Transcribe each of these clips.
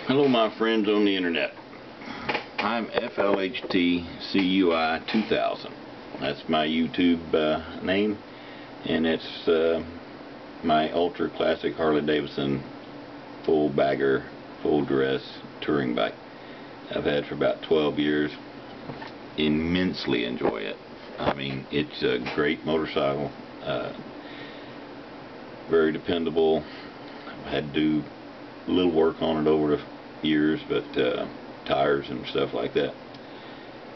Hello my friends on the internet. I'm FLHTCUI2000. That's my YouTube name, and it's my ultra classic Harley Davidson full bagger, full dress touring bike. I've had for about 12 years. Immensely enjoy it. I mean, it's a great motorcycle, very dependable. I had to do a little work on it over the years, but tires and stuff like that.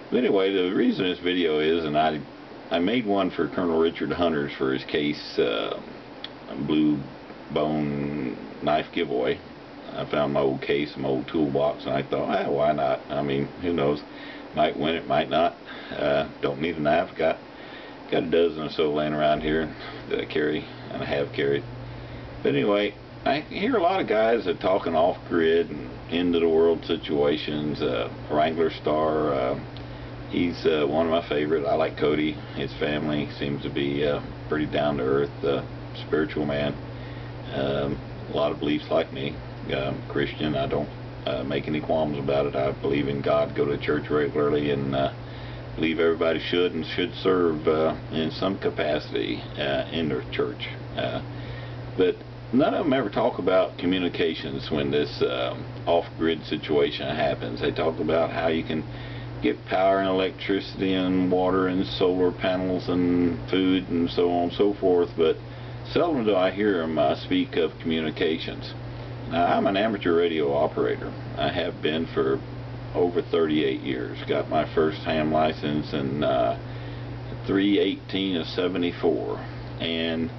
But anyway, the reason this video is, and I made one for Colonel Richard Hunters for his case blue bone knife giveaway. I found my old case, my old toolbox, and I thought, why not? I mean, who knows? Might win it, might not. Don't need a knife. Got a dozen or so laying around here that I carry and I have carried. But anyway, I hear a lot of guys that talking off-grid and end-of-the-world situations. Wrangler Star, he's one of my favorite. I like Cody. His family seems to be pretty down-to-earth, spiritual man. A lot of beliefs like me. Christian. I don't make any qualms about it. I believe in God, go to church regularly, and believe everybody should and should serve in some capacity in their church. But none of them ever talk about communications when this off-grid situation happens. They talk about how you can get power and electricity and water and solar panels and food and so on and so forth, but seldom do I hear them speak of communications. Now, I'm an amateur radio operator. I have been for over 38 years. Got my first ham license in 3/18/74, and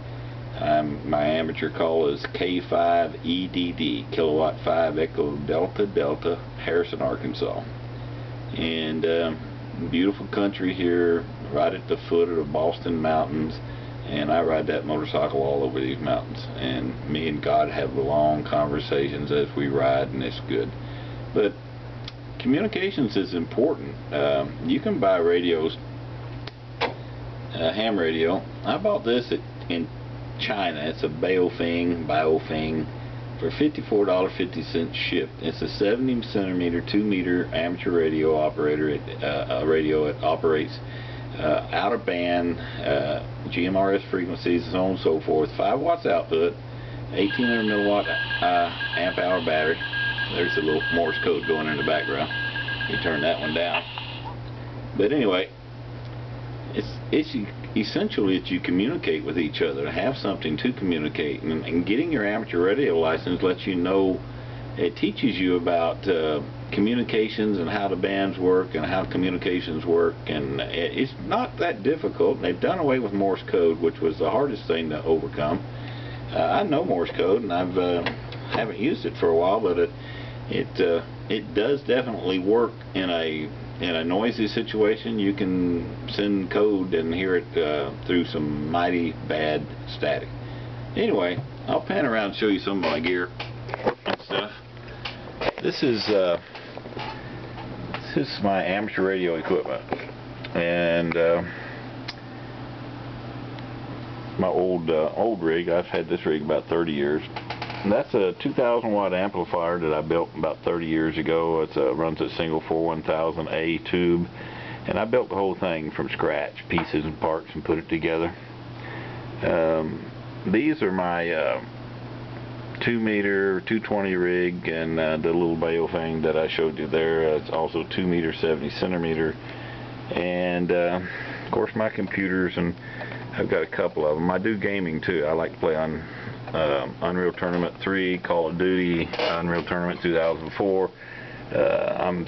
my amateur call is K5EDD, Kilowatt 5 Echo Delta Delta, Harrison, Arkansas. And beautiful country here, right at the foot of the Boston Mountains, and I ride that motorcycle all over these mountains. And me and God have long conversations as we ride, and it's good. But communications is important. You can buy radios, ham radio. I bought this in China. It's a Baofeng for $54.50 shipped. It's a 70 centimeter 2 meter amateur radio operator. A radio. It operates out of band, GMRS frequencies, so on and so forth. 5 watts output, 1800 milliwatt amp hour battery. There's a little Morse code going in the background. You turn that one down. But anyway, it's essentially that you communicate with each other, have something to communicate, and getting your amateur radio license lets you know, it teaches you about communications and how the bands work and how communications work, and it's not that difficult. They've done away with Morse code, which was the hardest thing to overcome. I know Morse code, and I've haven't used it for a while, but it does definitely work in a noisy situation. You can send code and hear it through some mighty bad static. Anyway, I'll pan around and show you some of my gear and stuff. This is my amateur radio equipment, and my old rig. I've had this rig about 30 years. And that's a 2,000 watt amplifier that I built about 30 years ago. It runs a single 41000A tube, and I built the whole thing from scratch, pieces and parts, and put it together. These are my 2 meter 220 rig, and the little Baofeng that I showed you there. It's also 2 meter 70 centimeter, and of course my computers, and I've got a couple of them. I do gaming too. I like to play on Unreal Tournament 3, Call of Duty, Unreal Tournament 2004. I'm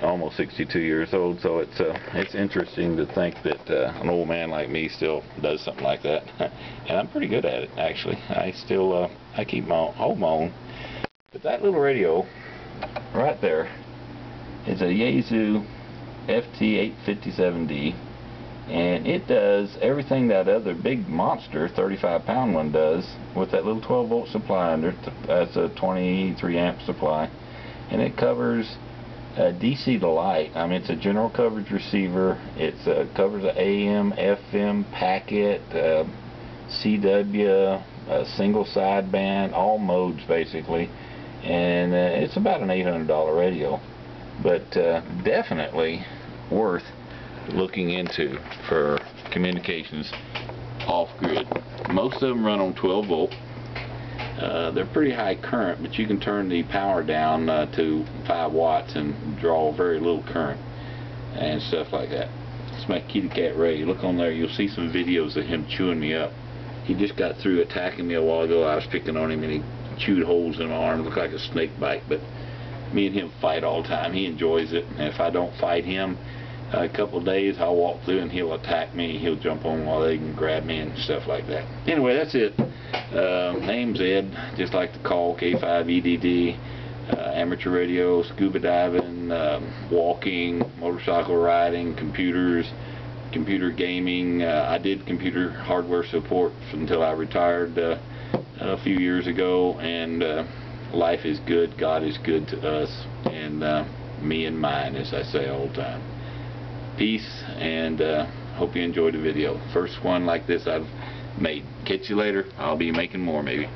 almost 62 years old, so it's interesting to think that an old man like me still does something like that, and I'm pretty good at it actually. I still I keep hold my own. But that little radio right there is a Yaesu FT857D, and it does everything that other big monster 35-pound one does with that little 12-volt supply under it. That's a 23 amp supply, and it covers DC to light. I mean, it's a general coverage receiver. It covers the AM, FM, packet, CW, single sideband, all modes basically. and it's about an $800 radio, but definitely worth looking into for communications off-grid. Most of them run on 12 volt. They're pretty high current, but you can turn the power down to 5 watts and draw very little current and stuff like that. It's my kitty cat Ray. Look on there, you'll see some videos of him chewing me up. He just got through attacking me a while ago. I was picking on him and he chewed holes in my arm. It looked like a snake bite, but me and him fight all the time. He enjoys it, and if I don't fight him a couple of days, I'll walk through and he'll attack me. He'll jump on my leg and grab me and stuff like that. Anyway, that's it. Name's Ed, just like to call, K5EDD. Amateur radio, scuba diving, walking, motorcycle riding, computers, computer gaming. I did computer hardware support until I retired a few years ago, and life is good, God is good to us, and me and mine, as I say all the time. Peace, and hope you enjoyed the video. First one like this I've made. Catch you later. I'll be making more maybe.